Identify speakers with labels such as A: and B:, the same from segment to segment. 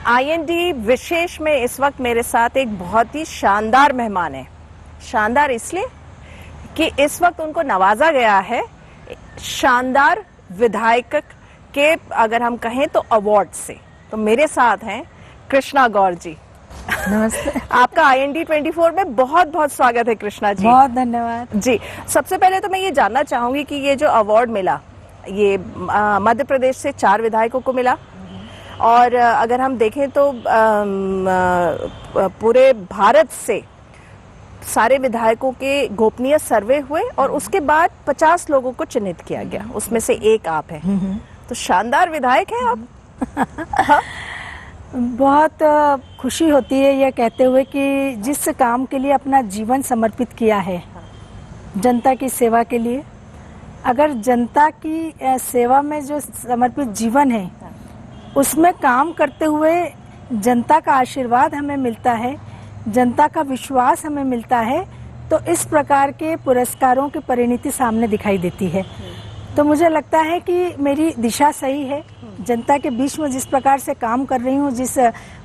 A: IND विशेष में इस वक्त मेरे साथ एक बहुत ही शानदार मेहमान है। शानदार इसलिए कि इस वक्त उनको नवाजा गया है शानदार विधायक के, अगर हम कहें तो अवार्ड से। तो मेरे साथ हैं कृष्णा गौर जी।
B: नमस्ते।
A: आपका आईएनडी 24 में बहुत बहुत स्वागत है कृष्णा जी।
B: बहुत धन्यवाद
A: जी। सबसे पहले तो मैं ये जानना चाहूंगी कि ये जो अवार्ड मिला, ये मध्य प्रदेश से 4 विधायकों को मिला, और अगर हम देखें तो पूरे भारत से सारे विधायकों के गोपनीय सर्वे हुए और उसके बाद 50 लोगों को चिन्हित किया गया, उसमें से एक आप हैं। तो शानदार विधायक हैं आप। हाँ?
B: बहुत खुशी होती है यह कहते हुए कि जिस काम के लिए अपना जीवन समर्पित किया है, जनता की सेवा के लिए, अगर जनता की सेवा में जो समर्पित जीवन है उसमें काम करते हुए जनता का आशीर्वाद हमें मिलता है, जनता का विश्वास हमें मिलता है, तो इस प्रकार के पुरस्कारों की परिणति सामने दिखाई देती है। तो मुझे लगता है कि मेरी दिशा सही है। जनता के बीच में जिस प्रकार से काम कर रही हूँ, जिस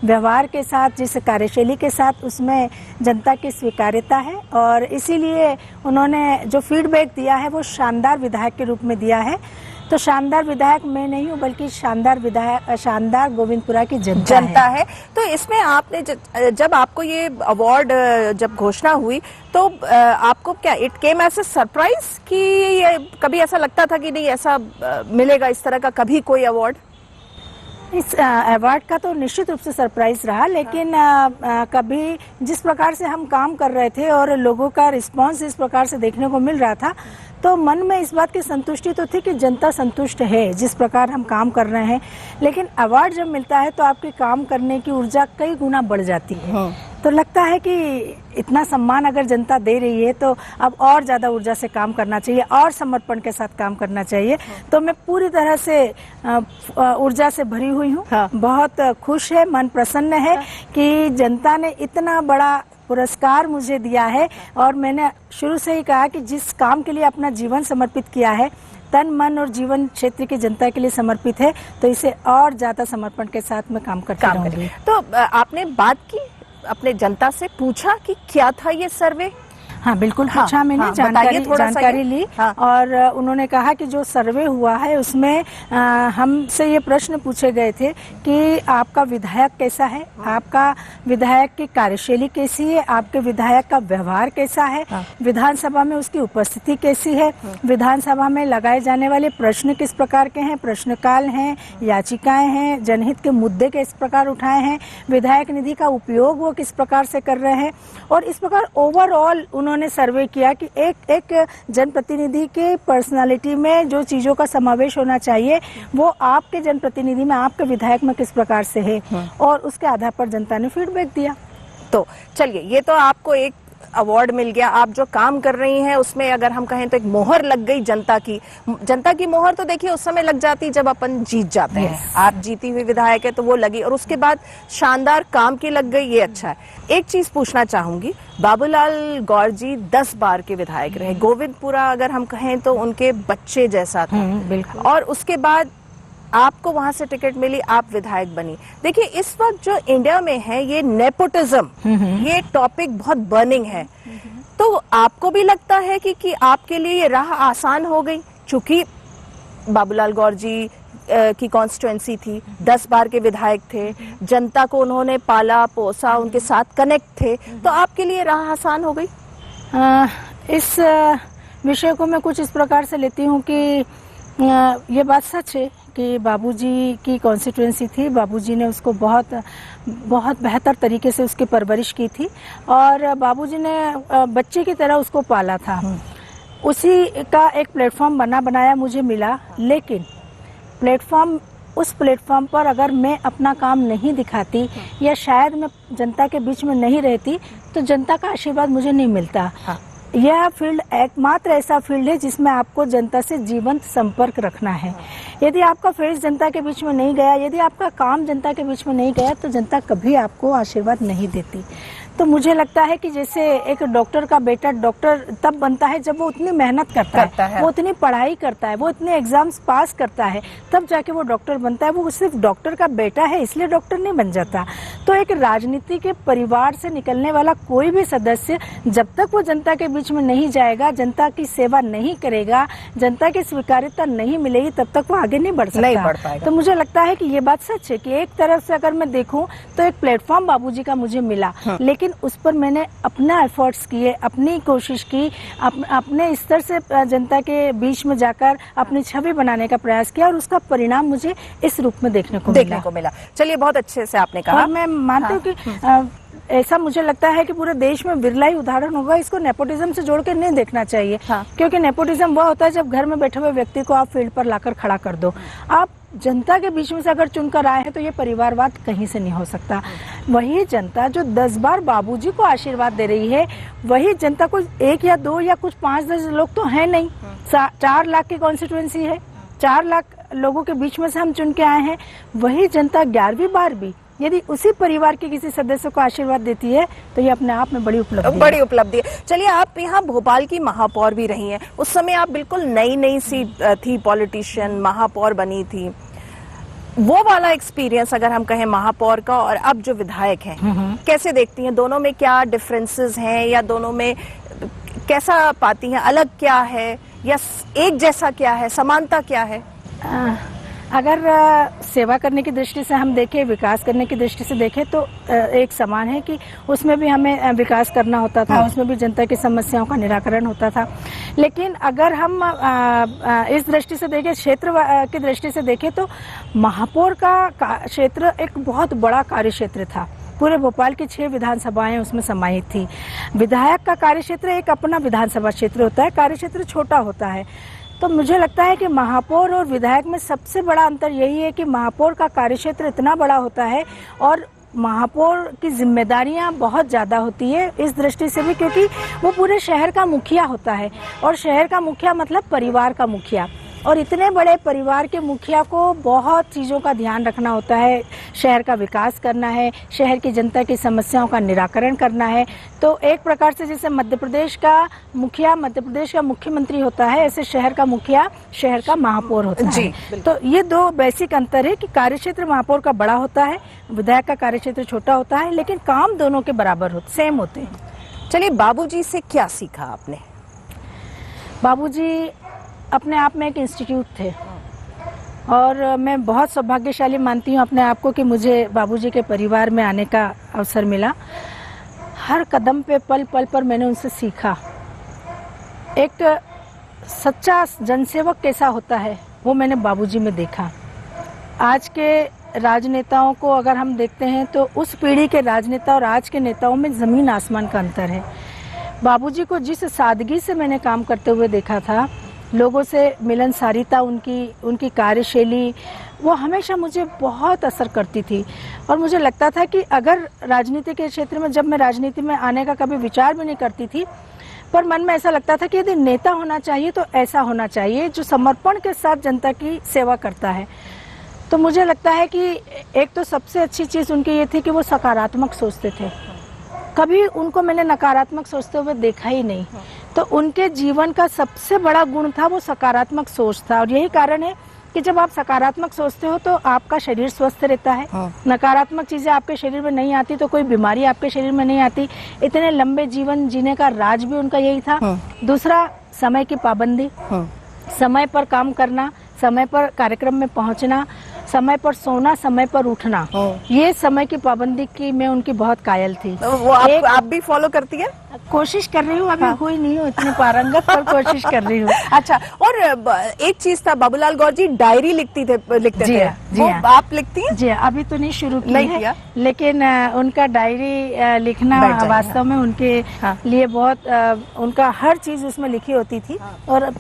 B: व्यवहार के साथ, जिस कार्यशैली के साथ, उसमें जनता की स्वीकार्यता है और इसीलिए उन्होंने जो फीडबैक दिया है वो शानदार विधायक के रूप में दिया है। तो शानदार विधायक मैं नहीं हूँ, बल्कि शानदार विधायक, शानदार गोविंदपुरा की जनता है।
A: तो इसमें आपने जब आपको ये अवार्ड जब घोषणा हुई तो आपको क्या it came as a surprise कि ये कभी ऐसा लगता था कि नहीं ऐसा मिलेगा इस तरह का कभी कोई अवार्ड?
B: इस अवार्ड का तो निश्चित रूप से सरप्राइज रहा, लेकिन कभी जिस प्रकार से हम काम कर रहे थे और लोगों का रिस्पांस इस प्रकार से देखने को मिल रहा था, तो मन में इस बात की संतुष्टि तो थी कि जनता संतुष्ट है जिस प्रकार हम काम कर रहे हैं। लेकिन अवार्ड जब मिलता है तो आपके काम करने की ऊर्जा कई गुना बढ़ जाती है। तो लगता है कि इतना सम्मान अगर जनता दे रही है तो अब और ज़्यादा ऊर्जा से काम करना चाहिए और समर्पण के साथ काम करना चाहिए। तो मैं पूरी तरह से ऊर्जा से भरी हुई हूँ। बहुत खुश है, मन प्रसन्न है कि जनता ने इतना बड़ा पुरस्कार मुझे दिया है। और मैंने शुरू से ही कहा कि जिस काम के लिए अपना जीवन समर्पित किया है, तन मन और जीवन क्षेत्र की जनता के लिए समर्पित है, तो इसे और ज्यादा समर्पण के साथ में काम करती रहूंगी।
A: तो आपने बात की अपने जनता से, पूछा कि क्या था ये सर्वे?
B: हाँ बिल्कुल पूछा। मैंने जानकारी ली। और उन्होंने कहा कि जो सर्वे हुआ है उसमें हमसे ये प्रश्न पूछे गए थे कि आपका विधायक कैसा है, आपका विधायक की कार्यशैली कैसी है, आपके विधायक का व्यवहार कैसा है, विधानसभा में उसकी उपस्थिति कैसी है, विधानसभा में लगाए जाने वाले प्रश्न किस प्रकार के हैं, प्रश्नकाल हैं, याचिकाएं हैं, जनहित के मुद्दे किस प्रकार उठाए हैं, विधायक निधि का उपयोग वो किस प्रकार से कर रहे हैं। और इस प्रकार ओवरऑल उन्होंने सर्वे किया कि एक जनप्रतिनिधि के पर्सनालिटी में जो चीजों का समावेश होना चाहिए वो आपके जनप्रतिनिधि में, आपके विधायक में किस प्रकार से है, और उसके आधार पर जनता ने फीडबैक दिया।
A: तो चलिए, ये तो आपको एक अवार्ड मिल गया, आप जो काम कर रही हैं उसमें अगर हम कहें तो एक मोहर लग गई जनता की। जनता की मोहर तो देखिए उस समय लग जाती जब अपन जीत जाते हैं। आप जीती हुई विधायक है तो वो लगी, और उसके बाद शानदार काम की लग गई, ये अच्छा है। एक चीज पूछना चाहूंगी, बाबूलाल गौर जी 10 बार के विधायक रहे, गोविंदपुरा अगर हम कहें तो उनके बच्चे जैसा था,
B: बिल्कुल।
A: और उसके बाद आपको वहां से टिकट मिली, आप विधायक बनी। देखिए इस वक्त जो इंडिया में है ये नेपोटिज्म, ये टॉपिक बहुत बर्निंग है। तो आपको भी लगता है कि आपके लिए ये राह आसान हो गई, चूंकि बाबूलाल गौर जी की कॉन्स्टिट्यूएंसी थी, 10 बार के विधायक थे, जनता को उन्होंने पाला पोसा, उनके साथ कनेक्ट थे, तो आपके लिए राह आसान हो गई?
B: इस विषय को मैं कुछ इस प्रकार से लेती हूँ कि ये बात सच है कि बाबूजी की कॉन्स्टिट्यूएंसी थी, बाबूजी ने उसको बहुत बेहतर तरीके से उसकी परवरिश की थी और बाबूजी ने बच्चे की तरह उसको पाला था। उसी का एक प्लेटफॉर्म बनाया मुझे मिला, लेकिन उस प्लेटफॉर्म पर अगर मैं अपना काम नहीं दिखाती या शायद मैं जनता के बीच में नहीं रहती तो जनता का आशीर्वाद मुझे नहीं मिलता। यह फील्ड एकमात्र ऐसा फील्ड है जिसमें आपको जनता से जीवंत संपर्क रखना है। यदि आपका फेस जनता के बीच में नहीं गया, यदि आपका काम जनता के बीच में नहीं गया, तो जनता कभी आपको आशीर्वाद नहीं देती। तो मुझे लगता है कि जैसे एक डॉक्टर का बेटा डॉक्टर तब बनता है जब वो उतनी मेहनत करता है, वो उतनी पढ़ाई करता है, वो इतने एग्जाम्स पास करता है, तब जाके वो डॉक्टर बनता है। वो सिर्फ डॉक्टर का बेटा है इसलिए डॉक्टर नहीं बन जाता। तो एक राजनीति के परिवार से निकलने वाला कोई भी सदस्य जब तक वो जनता के बीच में नहीं जाएगा, जनता की सेवा नहीं करेगा, जनता की स्वीकार्यता नहीं मिलेगी, तब तक वो आगे नहीं बढ़ सकता। तो मुझे लगता है कि ये बात सच है कि एक तरफ से अगर मैं देखूं तो एक प्लेटफॉर्म बाबूजी का मुझे मिला, लेकिन उस पर मैंने अपना एफर्ट्स किए, अपनी कोशिश की, अपने स्तर से जनता के बीच में जाकर अपनी छवि बनाने का प्रयास किया और उसका परिणाम मुझे इस रूप में देखने को मिला।
A: चलिए, बहुत अच्छे से आपने कहा।
B: और मैं मानती हूँ कि ऐसा मुझे लगता है कि पूरे देश में बिरला ही उदाहरण होगा। इसको नेपोटिज्म से जोड़ के नहीं देखना चाहिए, क्योंकि नेपोटिज्म वह होता है जब घर में बैठे हुए व्यक्ति को आप फील्ड पर लाकर खड़ा कर दो। आप जनता के बीच में से अगर चुनकर आए हैं तो ये परिवारवाद कहीं से नहीं हो सकता। वही जनता जो 10 बार बाबूजी को आशीर्वाद दे रही है, वही जनता को 1 या 2 या कुछ 5-10 लोग तो है नहीं। 4 लाख की कॉन्स्टिट्यूएंसी है, 4 लाख लोगों के बीच में से हम चुन के आए हैं। वही जनता 11वीं बार भी यदि उसी परिवार के किसी सदस्य को आशीर्वाद देती है तो ये अपने आप में बड़ी उपलब्धि है।
A: चलिए, आप यहाँ भोपाल की महापौर भी रही हैं। उस समय आप बिल्कुल नई सी थी, पॉलिटिशियन, महापौर बनी थी। वो वाला एक्सपीरियंस अगर हम कहें महापौर का और अब जो विधायक हैं, कैसे देखती हैं? दोनों में क्या डिफरेंसेस हैं या दोनों में कैसा पाती हैं? अलग क्या है या एक जैसा क्या है, समानता क्या है?
B: अगर सेवा करने की दृष्टि से हम देखें, विकास करने की दृष्टि से देखें तो एक समान है कि उसमें भी हमें विकास करना होता था, उसमें भी जनता की समस्याओं का निराकरण होता था। लेकिन अगर हम इस दृष्टि से देखें, क्षेत्र की दृष्टि से देखें, तो महापौर का क्षेत्र एक बहुत बड़ा कार्य क्षेत्र था। पूरे भोपाल की 6 विधानसभाएं उसमें समाहित थी। विधायक का कार्यक्षेत्र एक अपना विधानसभा क्षेत्र होता है, कार्यक्षेत्र छोटा होता है। तो मुझे लगता है कि महापौर और विधायक में सबसे बड़ा अंतर यही है कि महापौर का कार्यक्षेत्र इतना बड़ा होता है और महापौर की जिम्मेदारियां बहुत ज़्यादा होती है, इस दृष्टि से भी क्योंकि वो पूरे शहर का मुखिया होता है। और शहर का मुखिया मतलब परिवार का मुखिया, और इतने बड़े परिवार के मुखिया को बहुत चीज़ों का ध्यान रखना होता है। शहर का विकास करना है, शहर की जनता की समस्याओं का निराकरण करना है। तो एक प्रकार से जैसे मध्य प्रदेश का मुखिया मध्य प्रदेश का मुख्यमंत्री होता है, ऐसे शहर का मुखिया शहर का महापौर होता है। तो ये 2 बेसिक अंतर है कि कार्यक्षेत्र महापौर का बड़ा होता है, विधायक का कार्यक्षेत्र छोटा होता है, लेकिन काम दोनों के बराबर सेम होते हैं।
A: चलिए, बाबूजी से क्या सीखा आपने?
B: बाबूजी अपने आप में एक इंस्टीट्यूट थे और मैं बहुत सौभाग्यशाली मानती हूँ अपने आप को कि मुझे बाबूजी के परिवार में आने का अवसर मिला। हर कदम पे, पल पल पर मैंने उनसे सीखा। एक सच्चा जनसेवक कैसा होता है वो मैंने बाबूजी में देखा। आज के राजनेताओं को अगर हम देखते हैं तो उस पीढ़ी के राजनेता और आज के नेताओं में ज़मीन आसमान का अंतर है। बाबूजी को जिस सादगी से मैंने काम करते हुए देखा था, लोगों से मिलनसारिता, उनकी कार्यशैली, वो हमेशा मुझे बहुत असर करती थी। और मुझे लगता था कि अगर राजनीति के क्षेत्र में, जब मैं राजनीति में आने का कभी विचार भी नहीं करती थी, पर मन में ऐसा लगता था कि यदि नेता होना चाहिए तो ऐसा होना चाहिए जो समर्पण के साथ जनता की सेवा करता है। तो मुझे लगता है कि एक तो सबसे अच्छी चीज़ उनकी ये थी कि वो सकारात्मक सोचते थे। कभी उनको मैंने नकारात्मक सोचते हुए देखा ही नहीं। तो उनके जीवन का सबसे बड़ा गुण था वो सकारात्मक सोच था। और यही कारण है कि जब आप सकारात्मक सोचते हो तो आपका शरीर स्वस्थ रहता है। नकारात्मक चीजें आपके शरीर में नहीं आती तो कोई बीमारी आपके शरीर में नहीं आती। इतने लंबे जीवन जीने का राज भी उनका यही था। दूसरा, समय की पाबंदी, समय पर काम करना, समय पर कार्यक्रम में पहुंचना, समय पर सोना, समय पर उठना, ये समय की पाबंदी की मैं उनकी बहुत कायल थी।
A: तो वो आप भी फॉलो करती है?
B: कोशिश कर रही हूँ, अभी हुई नहीं हूँ इतनी पारंगत, पर कोशिश कर रही हूँ।
A: अच्छा, और एक चीज था, बाबूलाल गौर जी डायरी लिखते थे।
B: जी हाँ।
A: आप लिखती हैं?
B: जी, अभी तो नहीं शुरू
A: नहीं
B: है, लेकिन उनका डायरी लिखना वास्तव में उनके लिए बहुत, उनका हर चीज उसमें लिखी होती थी। और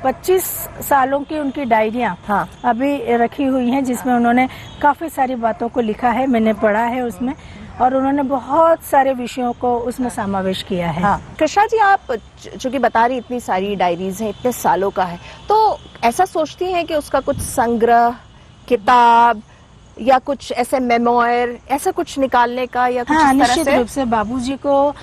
B: 25 सालों की उनकी डायरियाँ अभी रखी हुई हैं, जिसमें उन्होंने काफी सारी बातों को लिखा है, मैंने पढ़ा है उसमें, और उन्होंने बहुत सारे विषयों को उसमें समावेश किया है।
A: कृष्णा जी, आप चूंकि बता रही इतनी सारी डायरीज हैं, इतने सालों का है, तो ऐसा सोचती हैं कि उसका कुछ संग्रह, किताब या कुछ ऐसे मेमोयर, ऐसा कुछ निकालने का या कुछ
B: हाँ,
A: इस तरह
B: निश्चित
A: से?
B: रूप से बाबूजी को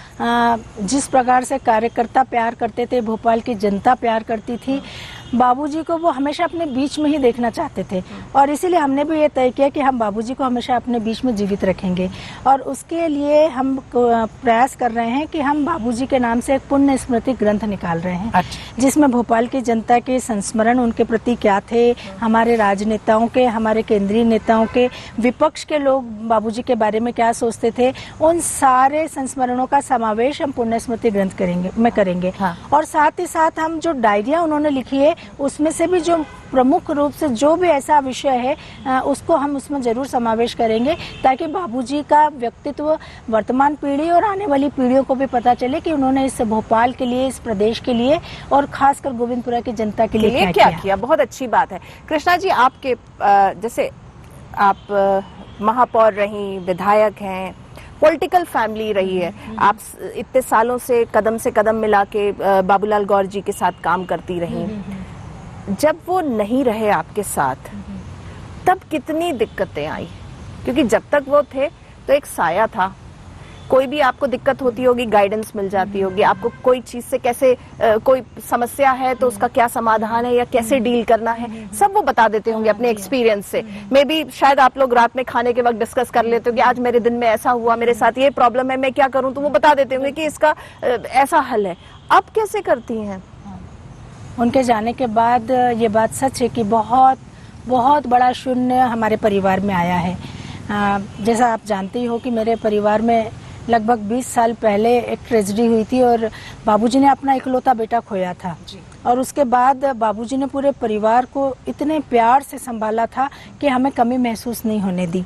B: जिस प्रकार से कार्यकर्ता प्यार करते थे, भोपाल की जनता प्यार करती थी, बाबूजी को वो हमेशा अपने बीच में ही देखना चाहते थे। और इसीलिए हमने भी ये तय किया कि हम बाबूजी को हमेशा अपने बीच में जीवित रखेंगे। और उसके लिए हम प्रयास कर रहे हैं कि हम बाबूजी के नाम से एक पुण्य स्मृति ग्रंथ निकाल रहे हैं।
A: अच्छा।
B: जिसमें भोपाल की जनता के संस्मरण, उनके प्रति क्या थे, हमारे राजनेताओं के, हमारे केंद्रीय नेताओं के, विपक्ष के लोग बाबूजी के बारे में क्या सोचते थे, उन सारे संस्मरणों का समावेश हम पुण्य स्मृति ग्रंथ करेंगे।
A: हाँ।
B: और साथ ही साथ हम जो डायरिया उन्होंने लिखी है, उसमें से भी जो प्रमुख रूप से जो भी ऐसा विषय है उसको हम उसमें जरूर समावेश करेंगे, ताकि बाबूजी का व्यक्तित्व वर्तमान पीढ़ी और आने वाली पीढ़ियों को भी पता चले कि उन्होंने इस भोपाल के लिए, इस प्रदेश के लिए और खासकर गोविंदपुरा की जनता के लिए क्या किया।
A: बहुत अच्छी बात है। कृष्णा जी, आपके जैसे आप महापौर रही, विधायक हैं, पॉलिटिकल फैमिली रही है, आप इतने सालों से कदम मिला के बाबूलाल गौर जी के साथ काम करती रही। जब वो नहीं रहे आपके साथ, तब कितनी दिक्कतें आई? क्योंकि जब तक वो थे तो एक साया था, कोई भी आपको दिक्कत होती होगी गाइडेंस मिल जाती होगी, आपको कोई चीज से कैसे कोई समस्या है तो उसका क्या समाधान है या कैसे डील करना है, सब वो बता देते होंगे अपने एक्सपीरियंस से। मे बी शायद आप लोग रात में खाने के वक्त डिस्कस कर लेते हो कि आज मेरे दिन में ऐसा हुआ, मेरे साथ ये प्रॉब्लम है, मैं क्या करूं, तो वो बता देते होंगे कि इसका ऐसा हल है। अब कैसे करती हैं?
B: उनके जाने के बाद ये बात सच है कि बहुत बहुत बड़ा शून्य हमारे परिवार में आया है। जैसा आप जानते ही हो कि मेरे परिवार में लगभग 20 साल पहले एक ट्रेजेडी हुई थी और बाबूजी ने अपना इकलौता बेटा खोया था जी। और उसके बाद बाबूजी ने पूरे परिवार को इतने प्यार से संभाला था कि हमें कमी महसूस नहीं होने दी।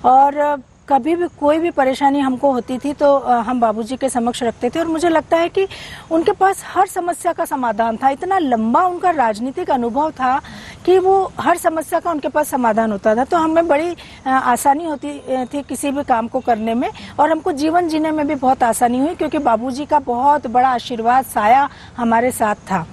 B: और कभी भी कोई भी परेशानी हमको होती थी तो हम बाबूजी के समक्ष रखते थे और मुझे लगता है कि उनके पास हर समस्या का समाधान था। इतना लंबा उनका राजनीतिक अनुभव था कि वो हर समस्या का उनके पास समाधान होता था। तो हमें बड़ी आसानी होती थी किसी भी काम को करने में और हमको जीवन जीने में भी बहुत आसानी हुई, क्योंकि बाबूजी का बहुत बड़ा आशीर्वाद, साया हमारे साथ था।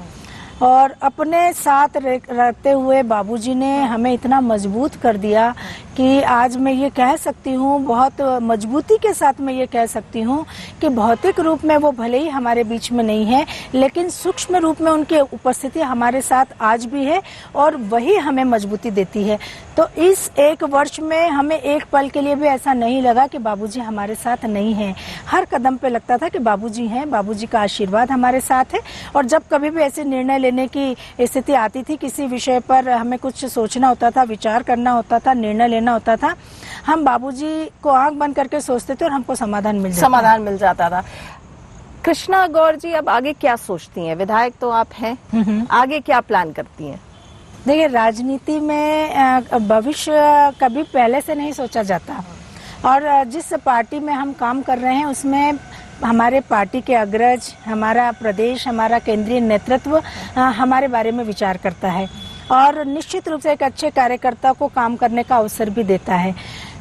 B: और अपने साथ रहते हुए बाबूजी ने हमें इतना मजबूत कर दिया कि आज मैं ये कह सकती हूँ, बहुत मजबूती के साथ मैं ये कह सकती हूँ कि भौतिक रूप में वो भले ही हमारे बीच में नहीं है, लेकिन सूक्ष्म रूप में उनकी उपस्थिति हमारे साथ आज भी है और वही हमें मजबूती देती है। तो इस एक वर्ष में हमें एक पल के लिए भी ऐसा नहीं लगा कि बाबूजी हमारे साथ नहीं है। हर कदम पे लगता था कि बाबूजी हैं, बाबूजी का आशीर्वाद हमारे साथ है। और जब कभी भी ऐसे निर्णय लेने की स्थिति आती थी, किसी विषय पर हमें कुछ सोचना होता था, विचार करना होता था, निर्णय लेना होता था, हम बाबूजी को आंख बंद करके सोचते थे और हमको समाधान मिल जाता था।
A: कृष्णा गौर जी, अब आगे क्या सोचती हैं? विधायक तो आप हैं, आगे क्या प्लान करती हैं?
B: देखिए, राजनीति में भविष्य कभी पहले से नहीं सोचा जाता और जिस पार्टी में हम काम कर रहे हैं उसमें हमारे पार्टी के अग्रज, हमारा प्रदेश, हमारा केंद्रीय नेतृत्व हमारे बारे में विचार करता है और निश्चित रूप से एक अच्छे कार्यकर्ता को काम करने का अवसर भी देता है।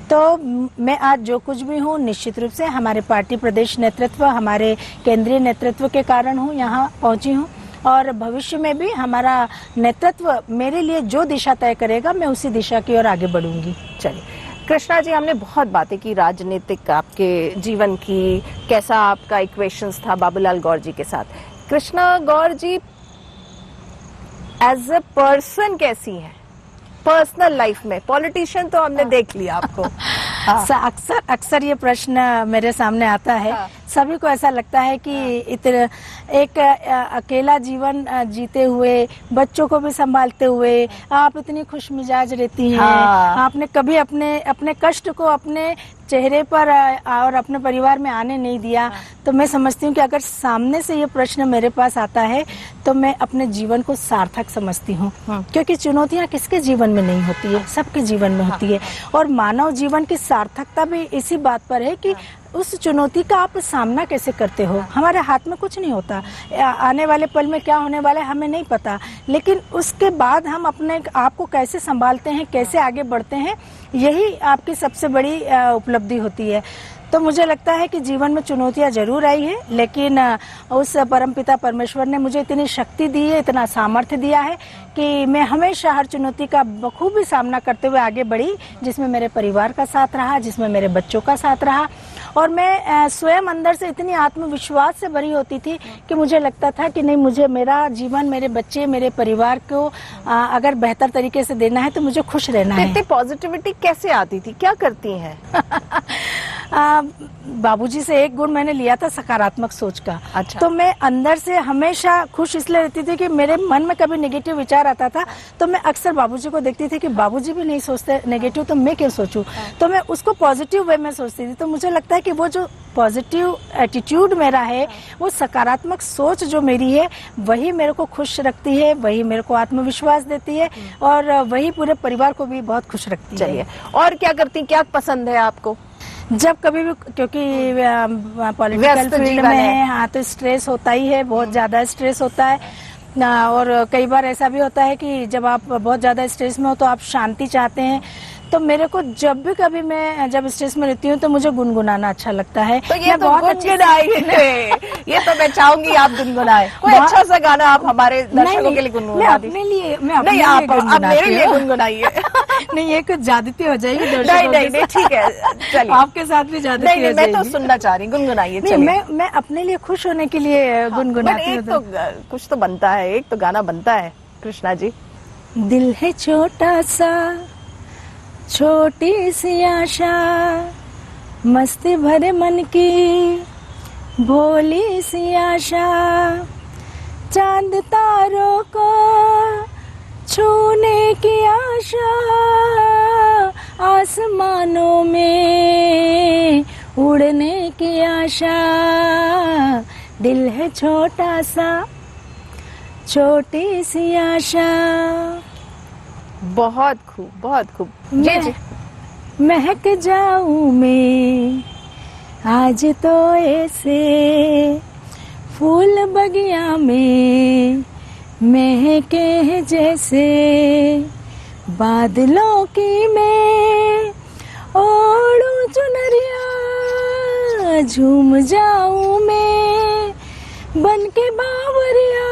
B: तो मैं आज जो कुछ भी हूँ, निश्चित रूप से हमारे पार्टी प्रदेश नेतृत्व, हमारे केंद्रीय नेतृत्व के कारण हूँ, यहाँ पहुँची हूँ और भविष्य में भी हमारा नेतृत्व मेरे लिए जो दिशा तय करेगा, मैं उसी दिशा की ओर आगे बढ़ूंगी।
A: चलिए कृष्णा जी, हमने बहुत बातें की राजनीतिक आपके जीवन की, कैसा आपका इक्वेशंस था बाबूलाल गौर जी के साथ। कृष्णा गौर जी एज ए पर्सन कैसी हैं? पर्सनल लाइफ में, पॉलिटिशियन तो हमने देख लिया आपको।
B: अक्सर ये प्रश्न मेरे सामने आता है। सभी को ऐसा लगता है कि इतना एक अकेला जीवन जीते हुए, बच्चों को भी संभालते हुए आप इतनी खुश मिजाज रहती हैं। आपने कभी अपने कष्ट को अपने चेहरे पर और अपने परिवार में आने नहीं दिया। तो मैं समझती हूँ कि अगर सामने से ये प्रश्न मेरे पास आता है तो मैं अपने जीवन को सार्थक समझती हूँ, क्योंकि चुनौतियाँ किसके जीवन में नहीं होती है, सबके जीवन में होती है। और मानव जीवन की सार्थकता भी इसी बात पर है कि उस चुनौती का आप सामना कैसे करते हो। हमारे हाथ में कुछ नहीं होता, आने वाले पल में क्या होने वाला है हमें नहीं पता, लेकिन उसके बाद हम अपने आप को कैसे संभालते हैं, कैसे आगे बढ़ते हैं, यही आपकी सबसे बड़ी उपलब्धि होती है। तो मुझे लगता है कि जीवन में चुनौतियां जरूर आई है, लेकिन उस परमपिता परमेश्वर ने मुझे इतनी शक्ति दी है, इतना सामर्थ्य दिया है कि मैं हमेशा हर चुनौती का बखूबी सामना करते हुए आगे बढ़ी, जिसमें मेरे परिवार का साथ रहा, जिसमें मेरे बच्चों का साथ रहा। और मैं स्वयं अंदर से इतनी आत्मविश्वास से भरी होती थी कि मुझे लगता था कि नहीं, मुझे मेरा जीवन, मेरे बच्चे, मेरे परिवार को अगर बेहतर तरीके से देना है तो मुझे खुश रहना है।
A: इतनी पॉजिटिविटी कैसे आती थी, क्या करती हैं?
B: बाबूजी से एक गुण मैंने लिया था, सकारात्मक सोच का।
A: अच्छा।
B: तो मैं अंदर से हमेशा खुश इसलिए रहती थी कि मेरे मन में कभी नेगेटिव विचार आता था तो मैं अक्सर बाबूजी को देखती थी कि बाबूजी भी नहीं सोचते नेगेटिव, तो मैं क्यों सोचूं। तो मैं उसको पॉजिटिव वे में सोचती थी। तो मुझे लगता है कि वो जो पॉजिटिव एटीट्यूड मेरा है, वो सकारात्मक सोच जो मेरी है, वही मेरे को खुश रखती है, वही मेरे को आत्मविश्वास देती है और वही पूरे परिवार को भी बहुत खुश रखती है।
A: चलिए, और क्या करती, क्या पसंद है आपको?
B: जब कभी भी, क्योंकि पॉलिटिकल फील्ड में है, हाँ, तो स्ट्रेस होता ही है, बहुत ज्यादा स्ट्रेस होता है। और कई बार ऐसा भी होता है कि जब आप बहुत ज्यादा स्ट्रेस में हो तो आप शांति चाहते हैं। तो मेरे को जब भी कभी मैं जब स्ट्रेस में रहती हूँ तो मुझे गुनगुनाना अच्छा लगता है।
A: तो ये तो गुनगुनाइए, ये तो मैं चाहूंगी आप गुनगुनाए कोई अच्छा सा गाना, आप हमारे दर्शकों के लिए गुनगुना दीजिए। नहीं, आप मेरे लिए गुनगुनाइए।
B: नहीं, ये कुछ ज्यादती हो जाएगी।
A: नहीं, ठीक है, चलिए,
B: आपके साथ भी ज्यादती हो जाएगी।
A: मैं तो सुनना चाह रही, गुनगुनाइए।
B: मैं अपने लिए खुश होने के लिए गुनगुनाती हूँ।
A: तो कुछ तो बनता है, एक तो गाना बनता है कृष्णा जी।
B: दिल है छोटा सा, छोटी सी आशा, मस्ती भरे मन की भोली सी आशा, चांद तारों को छूने की आशा, आसमानों में उड़ने की आशा। दिल है छोटा सा, छोटी सी आशा।
A: बहुत खूब, बहुत खूब। जी।
B: महक जाऊं मैं आज तो ऐसे, फूल बगिया में महके हैं जैसे, बादलों की मैं ओढ़ूं चुनरिया, झूम जाऊं मैं बन के बावरिया,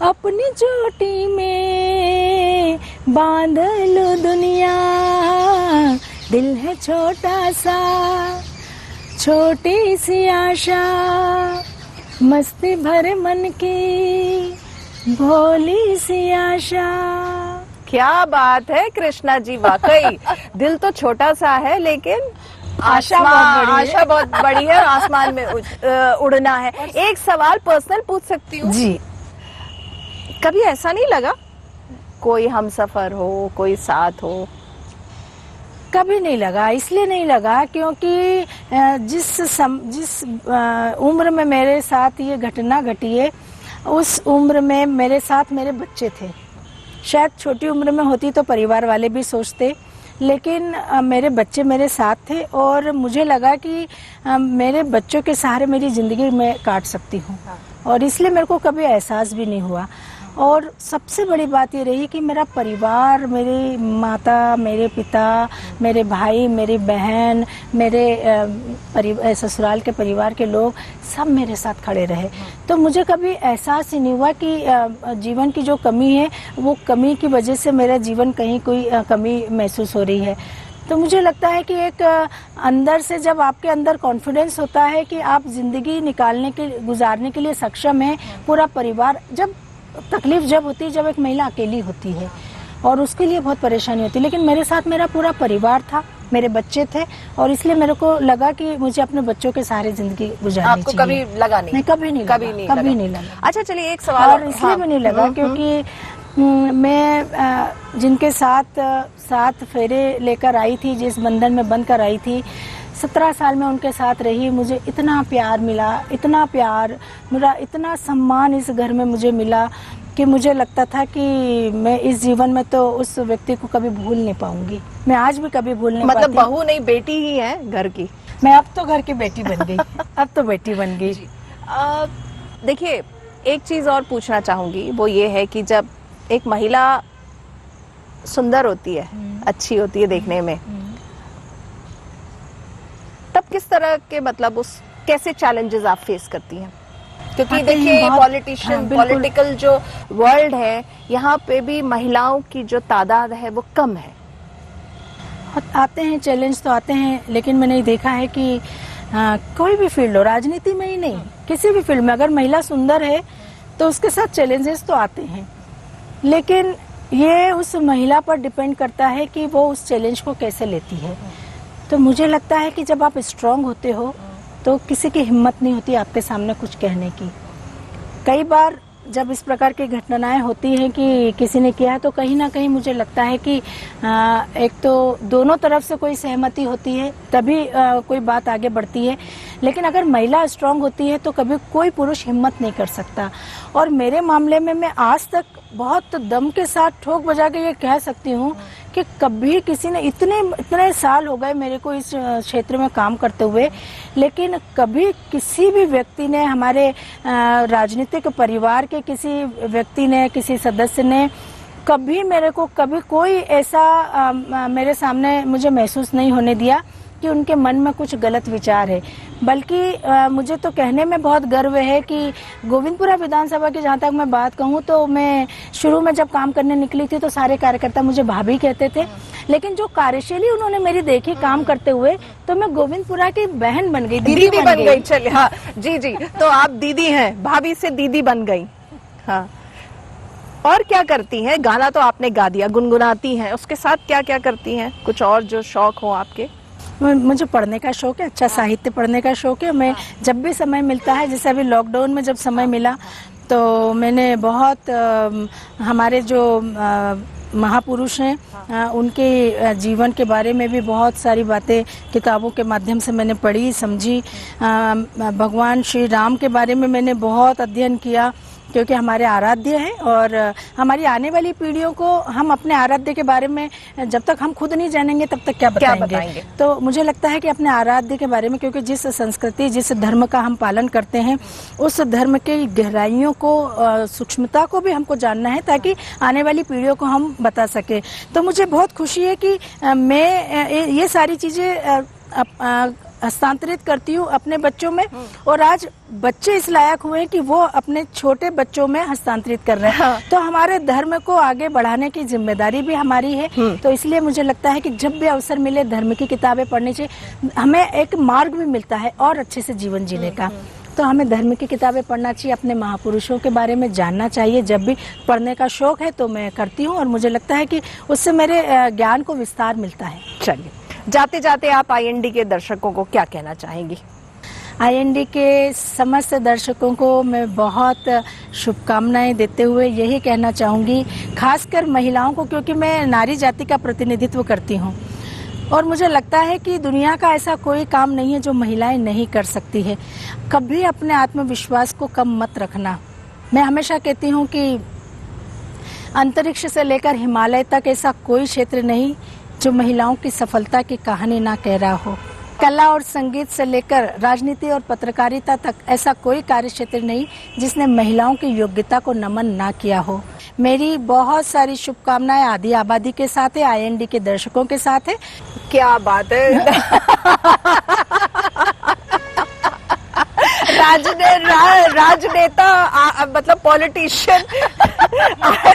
B: अपनी चोटी में बांध लो दुनिया। दिल है छोटा सा, छोटी सी आशा, मस्ती भरे मन की भोली सी आशा।
A: क्या बात है कृष्णा जी, वाकई दिल तो छोटा सा है लेकिन आशा बहुत बड़ी है, आसमान में उड़ना है। एक सवाल पर्सनल पूछ सकती हूँ
B: जी?
A: कभी ऐसा नहीं लगा कोई हमसफर हो, कोई साथ हो?
B: कभी नहीं लगा। इसलिए नहीं लगा क्योंकि जिस उम्र में मेरे साथ ये घटना घटी है, उस उम्र में मेरे साथ मेरे बच्चे थे। शायद छोटी उम्र में होती तो परिवार वाले भी सोचते, लेकिन मेरे बच्चे मेरे साथ थे और मुझे लगा कि मेरे बच्चों के सहारे मेरी जिंदगी में काट सकती हूँ, और इसलिए मेरे को कभी एहसास भी नहीं हुआ। और सबसे बड़ी बात ये रही कि मेरा परिवार, मेरी माता, मेरे पिता, मेरे भाई, मेरी बहन, मेरे ससुराल के परिवार के लोग सब मेरे साथ खड़े रहे। तो मुझे कभी एहसास ही नहीं हुआ कि जीवन की जो कमी है, वो कमी की वजह से मेरा जीवन कहीं कोई कमी महसूस हो रही है। तो मुझे लगता है कि एक अंदर से जब आपके अंदर कॉन्फिडेंस होता है कि आप जिंदगी गुजारने के लिए सक्षम हैं, पूरा परिवार, जब तकलीफ जब होती है, जब एक महिला अकेली होती है और उसके लिए बहुत परेशानी होती है, लेकिन मेरे साथ मेरा पूरा परिवार था, मेरे बच्चे थे, और इसलिए मेरे को लगा कि मुझे अपने बच्चों के सहारे जिंदगी गुजारनी चाहिए।
A: आपको कभी लगा नहीं?
B: कभी नहीं लगा।
A: अच्छा, चलिए एक सवाल
B: और इसलिए भी नहीं लगा क्योंकि मैं जिनके साथ फेरे लेकर आई थी, जिस बंधन में बंध कर आई थी, 17 साल में उनके साथ रही। मुझे इतना प्यार मिला, इतना प्यार, मेरा इतना सम्मान इस घर में मुझे मिला कि मुझे लगता था कि मैं इस जीवन में तो उस व्यक्ति को कभी भूल नहीं पाऊंगी। मैं आज भी कभी भूल नहीं पाती।
A: मतलब बहू नहीं, बेटी ही है घर की।
B: मैं अब तो घर की बेटी बन गई। अब तो बेटी बन गई।
A: देखिए, एक चीज और पूछना चाहूंगी, वो ये है कि जब एक महिला सुंदर होती है, अच्छी होती है देखने में, किस तरह के मतलब उस कैसे चैलेंजेस आप फेस करती हैं? क्योंकि
B: आते हैं
A: देखिए
B: बहुत।
A: पॉलिटिशियन
B: हाँ, बिल्कुल।
A: पॉलिटिकल जो वर्ल्ड है, यहाँ पे भी महिलाओं की जो तादाद है वो कम है।
B: आते हैं चैलेंज तो आते हैं, लेकिन मैंने देखा है कि कोई भी फील्ड हो, राजनीति में ही नहीं, किसी भी फील्ड में अगर महिला सुंदर है तो उसके साथ चैलेंजेस तो आते हैं, लेकिन ये उस महिला पर डिपेंड करता है कि वो उस चैलेंज को कैसे लेती है। तो मुझे लगता है कि जब आप स्ट्रांग होते हो तो किसी की हिम्मत नहीं होती आपके सामने कुछ कहने की। कई बार जब इस प्रकार की घटनाएं होती हैं कि किसी ने किया है, तो कहीं ना कहीं मुझे लगता है कि एक तो दोनों तरफ से कोई सहमति होती है तभी कोई बात आगे बढ़ती है, लेकिन अगर महिला स्ट्रांग होती है तो कभी कोई पुरुष हिम्मत नहीं कर सकता। और मेरे मामले में मैं आज तक बहुत दम के साथ ठोक बजा के ये कह सकती हूँ कि कभी किसी ने, इतने साल हो गए मेरे को इस क्षेत्र में काम करते हुए, लेकिन कभी किसी भी व्यक्ति ने, हमारे राजनीतिक परिवार के किसी व्यक्ति ने, किसी सदस्य ने कभी मेरे को, कभी कोई ऐसा मेरे सामने मुझे महसूस नहीं होने दिया कि उनके मन में कुछ गलत विचार है। बल्कि मुझे तो कहने में बहुत गर्व है कि गोविंदपुरा विधानसभा की जहाँ तक मैं बात कहूँ तो मैं शुरू में जब काम करने निकली थी तो सारे कार्यकर्ता मुझे भाभी कहते थे, लेकिन जो कार्यशैली उन्होंने मेरी देखी काम करते हुए तो मैं गोविंदपुरा की बहन बन गई, दीदी बन गई।
A: चलिए, हाँ जी जी, तो आप दीदी हैं, भाभी से दीदी बन गई। हाँ, और क्या करती हैं? गाना तो आपने गा दिया, गुनगुनाती हैं, उसके साथ क्या क्या करती हैं? कुछ और जो शौक हो आपके?
B: मुझे पढ़ने का शौक है, अच्छा साहित्य पढ़ने का शौक है। मैं जब भी समय मिलता है, जैसे अभी लॉकडाउन में जब समय मिला तो मैंने बहुत हमारे जो महापुरुष हैं उनके जीवन के बारे में भी बहुत सारी बातें किताबों के माध्यम से मैंने पढ़ी, समझी। भगवान श्री राम के बारे में मैंने बहुत अध्ययन किया, क्योंकि हमारे आराध्य हैं और हमारी आने वाली पीढ़ियों को हम अपने आराध्य के बारे में जब तक हम खुद नहीं जानेंगे तब तक क्या बताएंगे। तो मुझे लगता है कि अपने आराध्य के बारे में, क्योंकि जिस संस्कृति, जिस धर्म का हम पालन करते हैं, उस धर्म की गहराइयों को, सूक्ष्मता को भी हमको जानना है ताकि आने वाली पीढ़ियों को हम बता सके। तो मुझे बहुत खुशी है कि मैं ये सारी चीज़ें हस्तांतरित करती हूँ अपने बच्चों में, और आज बच्चे इस लायक हुए कि वो अपने छोटे बच्चों में हस्तांतरित कर रहे हैं। हाँ। तो हमारे धर्म को आगे बढ़ाने की जिम्मेदारी भी हमारी है। तो इसलिए मुझे लगता है कि जब भी अवसर मिले धर्म की किताबें पढ़नी चाहिए, हमें एक मार्ग भी मिलता है और अच्छे से जीवन जीने का। तो हमें धर्म की किताबें पढ़ना चाहिए, अपने महापुरुषों के बारे में जानना चाहिए। जब भी पढ़ने का शौक है तो मैं करती हूँ, और मुझे लगता है कि उससे मेरे ज्ञान को विस्तार मिलता है।
A: चलिए, जाते जाते आप आईएनडी के दर्शकों को क्या कहना चाहेंगी?
B: आईएनडी के समस्त दर्शकों को मैं बहुत शुभकामनाएं देते हुए यही कहना चाहूँगी, खासकर महिलाओं को, क्योंकि मैं नारी जाति का प्रतिनिधित्व करती हूँ और मुझे लगता है कि दुनिया का ऐसा कोई काम नहीं है जो महिलाएं नहीं कर सकती है। कभी अपने आत्मविश्वास को कम मत रखना। मैं हमेशा कहती हूँ कि अंतरिक्ष से लेकर हिमालय तक ऐसा कोई क्षेत्र नहीं जो महिलाओं की सफलता की कहानी ना कह रहा हो। कला और संगीत से लेकर राजनीति और पत्रकारिता तक ऐसा कोई कार्य क्षेत्र नहीं जिसने महिलाओं की योग्यता को नमन ना किया हो। मेरी बहुत सारी शुभकामनाएं आदि आबादी के साथ है, आईएनडी के दर्शकों के साथ है।
A: क्या बात है। राजनेता मतलब पॉलिटिशियन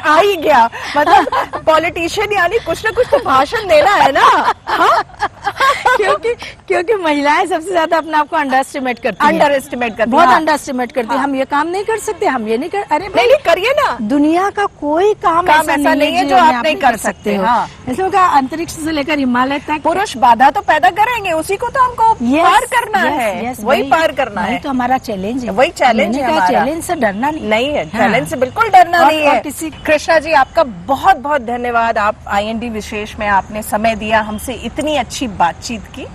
A: आ ही गया, मतलब पॉलिटिशियन यानी कुछ ना कुछ तो भाषण देना है ना। हाँ?
B: क्योंकि महिलाएं सबसे ज्यादा अपने आप को अंडर एस्टिमेट करती हैं, बहुत
A: हाँ।
B: अंडर एस्टिमेट करती हैं। हम ये काम नहीं कर सकते, हम ये नहीं कर, अरे
A: नहीं करिए ना।
B: दुनिया का कोई काम ऐसा नहीं है जो आप नहीं कर सकते हो। ऐसे कहा अंतरिक्ष से लेकर हिमालय तक
A: पुरुष बाधा तो पैदा करेंगे, उसी को तो हमको पार करना है, वही पार करना है।
B: तो हमारा चैलेंज है,
A: वही चैलेंज है हमारा।
B: चैलेंज से डरना नहीं
A: है, चैलेंज से बिल्कुल डरना नहीं है। कृष्णा जी, आपका बहुत बहुत धन्यवाद। आप आईएनडी विशेष में आपने समय दिया, हमसे इतनी अच्छी बातचीत की,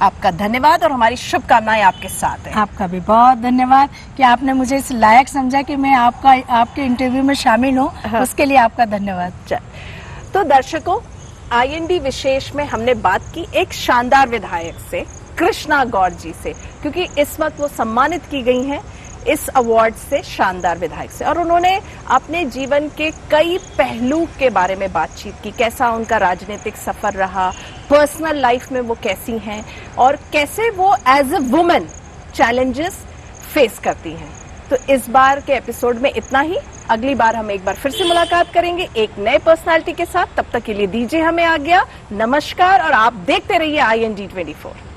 A: आपका धन्यवाद और हमारी शुभकामनाएं आपके साथ हैं।
B: आपका भी बहुत धन्यवाद कि आपने मुझे इस लायक समझा कि मैं आपके इंटरव्यू में शामिल हूँ। हाँ। उसके लिए आपका धन्यवाद।
A: तो दर्शकों, आईएनडी विशेष में हमने बात की एक शानदार विधायक से, कृष्णा गौड़ जी से, क्योंकि इस वक्त वो सम्मानित की गई हैं इस अवार्ड से, शानदार विधायक से, और उन्होंने अपने जीवन के कई पहलू के बारे में बातचीत की। कैसा उनका राजनीतिक सफर रहा, पर्सनल लाइफ में वो कैसी हैं और कैसे वो as a woman challenges face करती हैं। तो इस बार के एपिसोड में इतना ही। अगली बार हम एक बार फिर से मुलाकात करेंगे एक नए पर्सनालिटी के साथ। तब तक के लिए दीजिए हमें आज्ञा। नमस्कार और आप देखते रहिए IND24।